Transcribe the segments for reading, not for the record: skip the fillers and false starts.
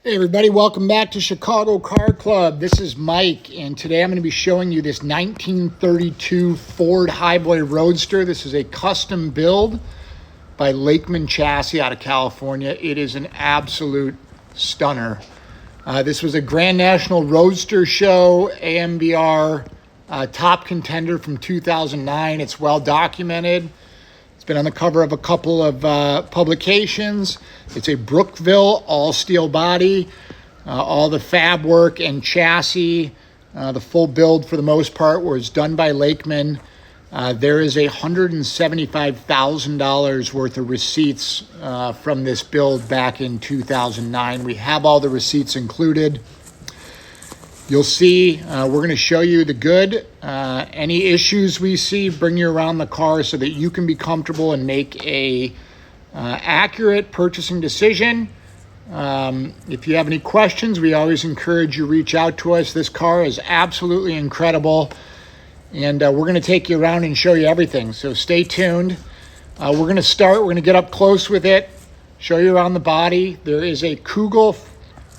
Hey everybody, welcome back to Chicago Car Club. This is Mike, and today I'm going to be showing you this 1932 Ford Highboy Roadster. This is a custom build by Lakeman Chassis out of California. It is an absolute stunner. This was a Grand National Roadster Show, AMBR top contender from 2009. It's well documented. It's been on the cover of a couple of publications. It's a Brookville all-steel body, all the fab work and chassis, the full build for the most part was done by Lakeman. There is $175,000 worth of receipts from this build back in 2009. We have all the receipts included. You'll see, we're going to show you the good. Any issues we see, bring you around the car so that you can be comfortable and make a accurate purchasing decision. If you have any questions, we always encourage you to reach out to us. This car is absolutely incredible, and we're going to take you around and show you everything. So stay tuned. We're going to get up close with it, show you around the body. There is a Kugel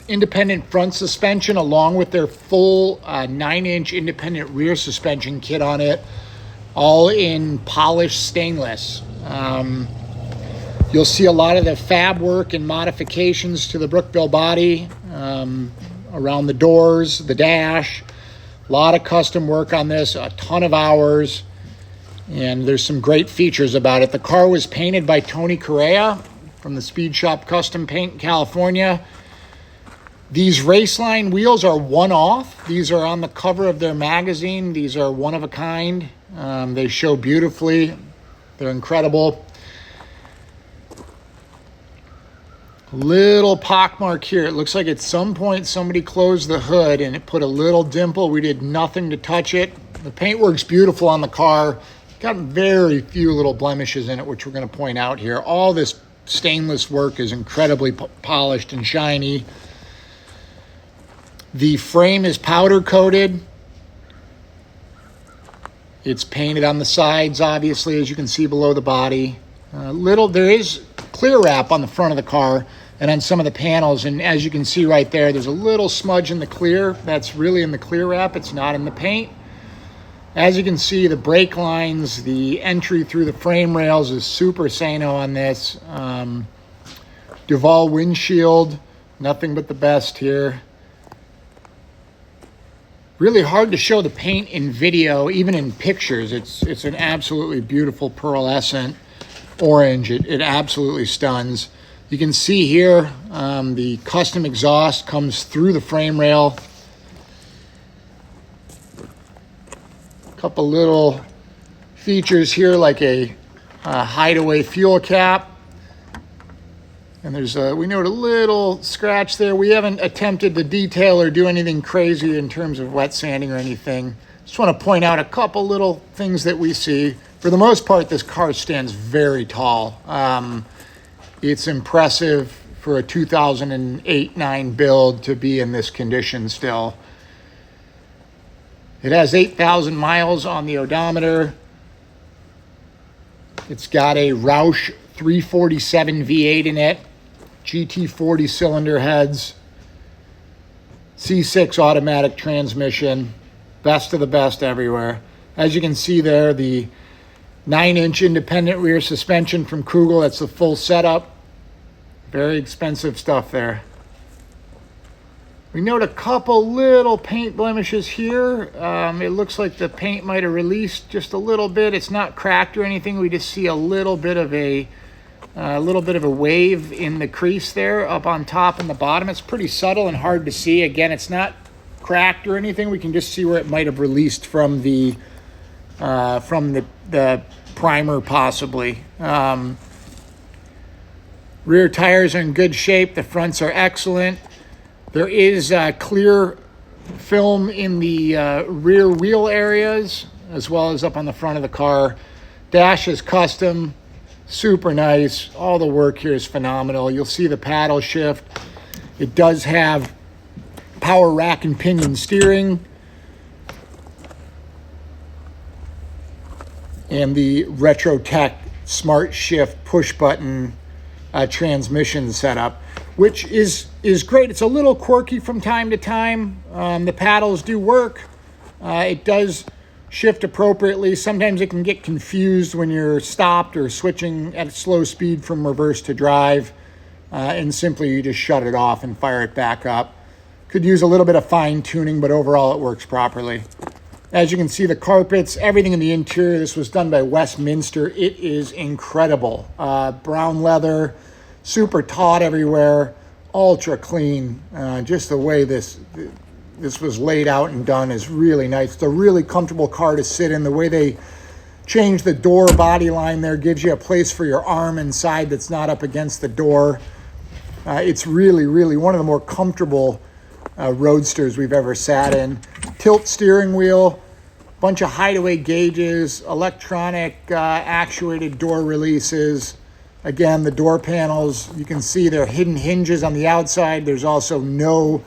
independent front suspension along with their full 9-inch independent rear suspension kit on it, all in polished stainless. You'll see a lot of the fab work and modifications to the Brookville body, around the doors, the dash. A lot of custom work on this, a ton of hours, and there's some great features about it. The car was painted by Tony Correa from the Speed Shop Custom Paint in California. These Raceline wheels are one-off. These are on the cover of their magazine. These are one of a kind. They show beautifully. They're incredible. Little pockmark here. It looks like at some point somebody closed the hood and it put a little dimple. We did nothing to touch it. The paint works beautiful on the car. Got very few little blemishes in it, which we're going to point out here. All this stainless work is incredibly polished and shiny. The frame is powder coated. It's painted on the sides, obviously, as you can see below the body. There is clear wrap on the front of the car and on some of the panels, and as you can see right there, there's a little smudge in the clear. That's really in the clear wrap. It's not in the paint. As you can see, the brake lines, the entry through the frame rails is super Sano on this. Duval windshield, nothing but the best here. Really hard to show the paint in video, even in pictures. It's an absolutely beautiful pearlescent orange. It absolutely stuns. You can see here the custom exhaust comes through the frame rail. A couple little features here like a hideaway fuel cap. And there's we note a little scratch there. We haven't attempted to detail or do anything crazy in terms of wet sanding or anything. Just want to point out a couple little things that we see. For the most part, this car stands very tall. It's impressive for a 2008-9 build to be in this condition still. It has 8,000 miles on the odometer. It's got a Roush 347 V8 in it. GT40 cylinder heads, C6 automatic transmission, best of the best everywhere. As you can see there, the 9-inch independent rear suspension from Kugel. That's the full setup. Very expensive stuff there. We note a couple little paint blemishes here. It looks like the paint might have released just a little bit. It's not cracked or anything. We just see a little bit of a wave in the crease there up on top and the bottom. It's pretty subtle and hard to see. Again, it's not cracked or anything. We can just see where it might have released from the primer possibly. Rear tires are in good shape. The fronts are excellent. There is clear film in the rear wheel areas as well as up on the front of the car. Dash is custom. Super nice. All the work here is phenomenal. You'll see the paddle shift. It does have power rack and pinion steering. And the RetroTech Smart Shift push button transmission setup. which is great. It's a little quirky from time to time. The paddles do work. It does shift appropriately. Sometimes it can get confused when you're stopped or switching at slow speed from reverse to drive, and simply you just shut it off and fire it back up. Could use a little bit of fine tuning, but overall it works properly. As you can see, the carpets, everything in the interior, this was done by Westminster. It is incredible. Brown leather, super taut everywhere, ultra clean. Just the way this was laid out and done is really nice. It's a really comfortable car to sit in. The way they changed the door body line there gives you a place for your arm inside that's not up against the door. It's really, really one of the more comfortable Roadsters we've ever sat in. Tilt steering wheel, bunch of hideaway gauges, electronic actuated door releases. Again, the door panels, you can see they're hidden hinges on the outside. There's also no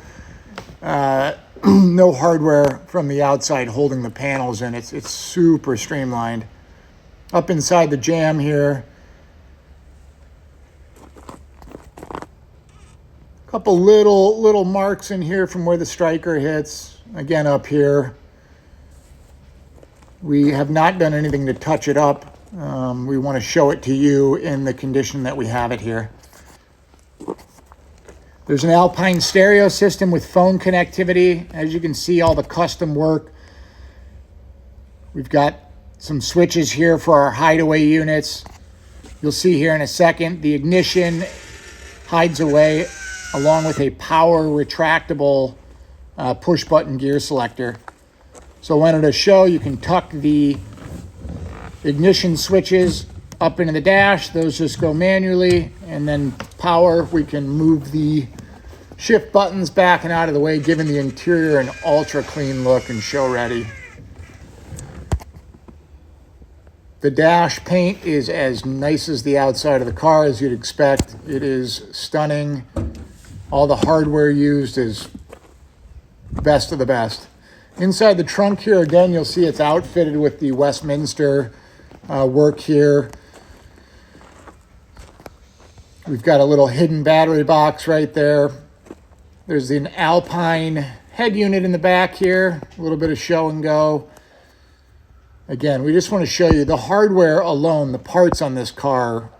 hardware from the outside holding the panels in. It's super streamlined. Up inside the jamb here, couple little marks in here from where the striker hits. Again, up here, we have not done anything to touch it up. We want to show it to you in the condition that we have it here. There's an Alpine stereo system with phone connectivity. As you can see, all the custom work. We've got some switches here for our hideaway units. You'll see here in a second, the ignition hides away along with a power retractable push button gear selector. So I wanted to show you can tuck the ignition switches up into the dash. Those just go manually, and then power, we can move the shift buttons back and out of the way, giving the interior an ultra clean look and show ready. The dash paint is as nice as the outside of the car as you'd expect. It is stunning. All the hardware used is best of the best. Inside the trunk here, again, you'll see it's outfitted with the Westminster work here. We've got a little hidden battery box right there. There's an Alpine head unit in the back here, a little bit of show and go. Again, we just want to show you the hardware alone, the parts on this car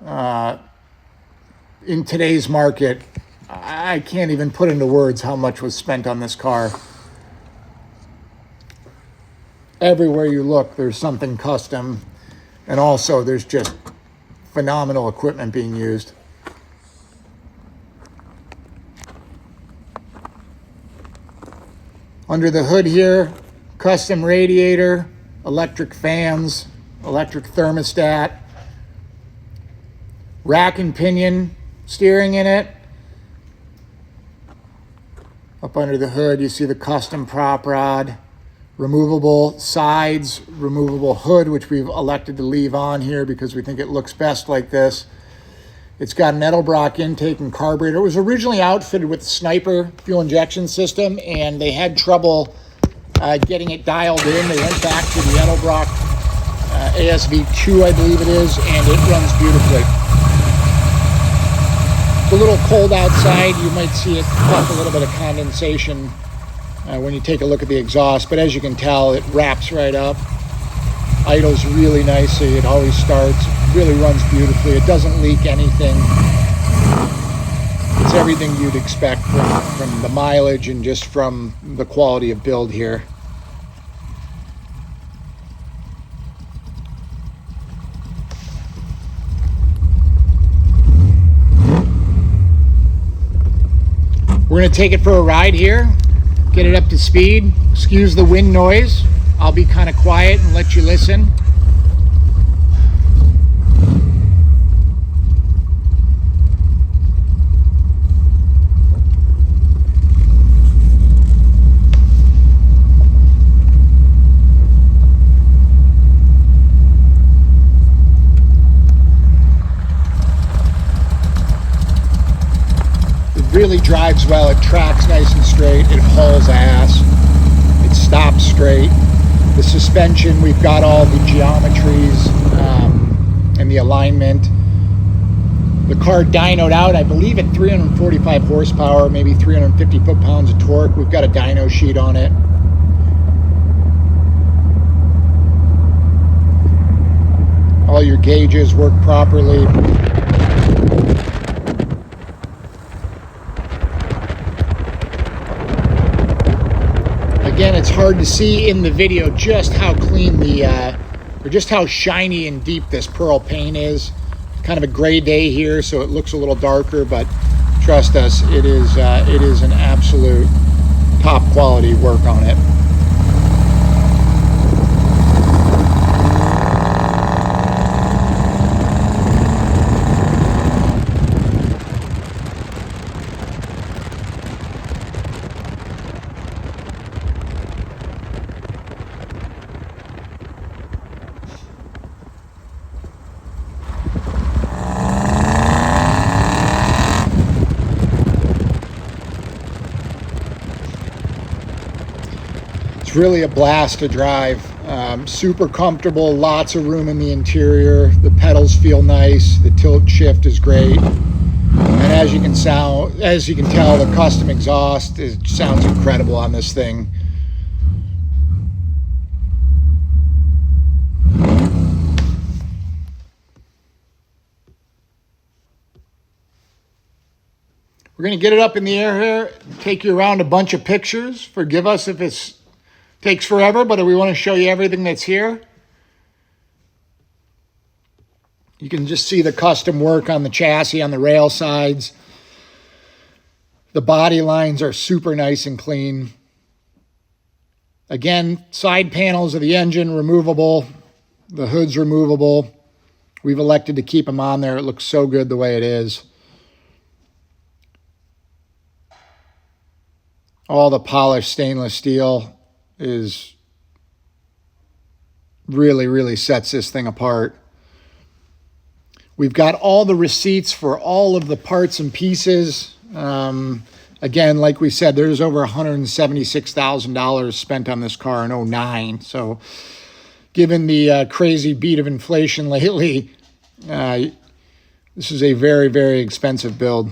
in today's market. I can't even put into words how much was spent on this car. Everywhere you look, there's something custom, and also there's just phenomenal equipment being used. Under the hood here, custom radiator, electric fans, electric thermostat, rack and pinion steering in it. Up under the hood, you see the custom prop rod, removable sides, removable hood, which we've elected to leave on here because we think it looks best like this. It's got an Edelbrock intake and carburetor. It was originally outfitted with the Sniper fuel injection system, and they had trouble getting it dialed in. They went back to the Edelbrock ASV2, I believe it is, and it runs beautifully. It's a little cold outside. You might see it puff a little bit of condensation when you take a look at the exhaust, but as you can tell, it wraps right up. Idles really nicely. It always starts. Really runs beautifully. It doesn't leak anything. It's everything you'd expect from the mileage and just from the quality of build here. We're going to take it for a ride here, get it up to speed. Excuse the wind noise. I'll be kind of quiet and let you listen. Really drives well. It tracks nice and straight. It hauls ass. It stops straight. The suspension, we've got all the geometries and the alignment. The car dynoed out, I believe, at 345 horsepower, maybe 350 foot-pounds of torque. We've got a dyno sheet on it. All your gauges work properly. Again, it's hard to see in the video just how clean or just how shiny and deep this pearl paint is. Kind of a gray day here, so it looks a little darker, but trust us, it is an absolute top quality work on it. Really a blast to drive. Super comfortable, lots of room in the interior. The pedals feel nice. The tilt shift is great. And as you can tell, the custom exhaust sounds incredible on this thing. We're gonna get it up in the air here, take you around a bunch of pictures. Forgive us if it takes forever, but we want to show you everything that's here. You can just see the custom work on the chassis, on the rail sides. The body lines are super nice and clean. Again, side panels of the engine removable. The hood's removable. We've elected to keep them on there. It looks so good the way it is. All the polished stainless steel is really sets this thing apart. We've got all the receipts for all of the parts and pieces. Again, like we said, there's over $176,000 spent on this car in 2009. So given the crazy beat of inflation lately, this is a very expensive build.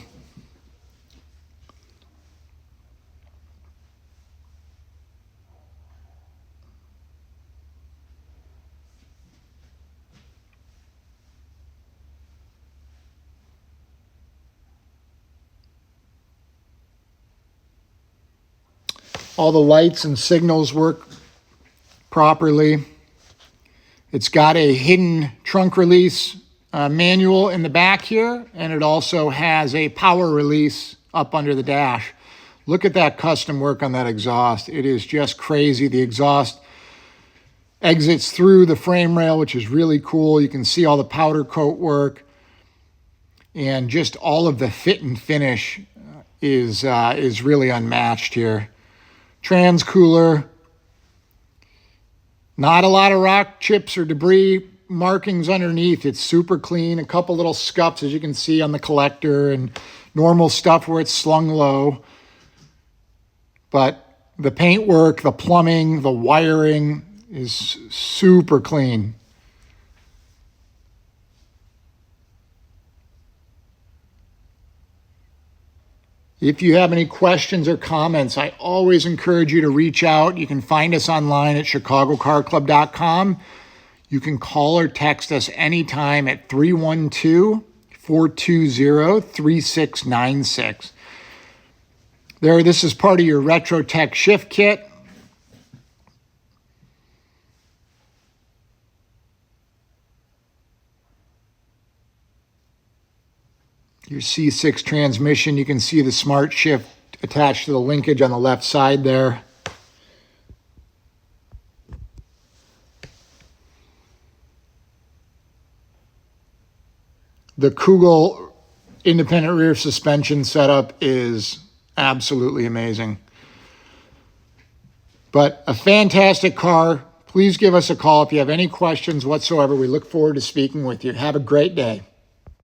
All the lights and signals work properly. It's got a hidden trunk release manual in the back here, and it also has a power release up under the dash. Look at that custom work on that exhaust. It is just crazy. The exhaust exits through the frame rail, which is really cool. You can see all the powder coat work, and just all of the fit and finish is really unmatched here. Trans cooler, not a lot of rock chips or debris markings underneath. It's super clean. A couple little scuffs, as you can see, on the collector and normal stuff where it's slung low. But the paintwork, the plumbing, the wiring is super clean. If you have any questions or comments, I always encourage you to reach out. You can find us online at chicagocarclub.com. You can call or text us anytime at 312-420-3696. This is part of your RetroTech shift kit. Your C6 transmission, you can see the smart shift attached to the linkage on the left side there. The Kugel independent rear suspension setup is absolutely amazing. But a fantastic car. Please give us a call if you have any questions whatsoever. We look forward to speaking with you. Have a great day.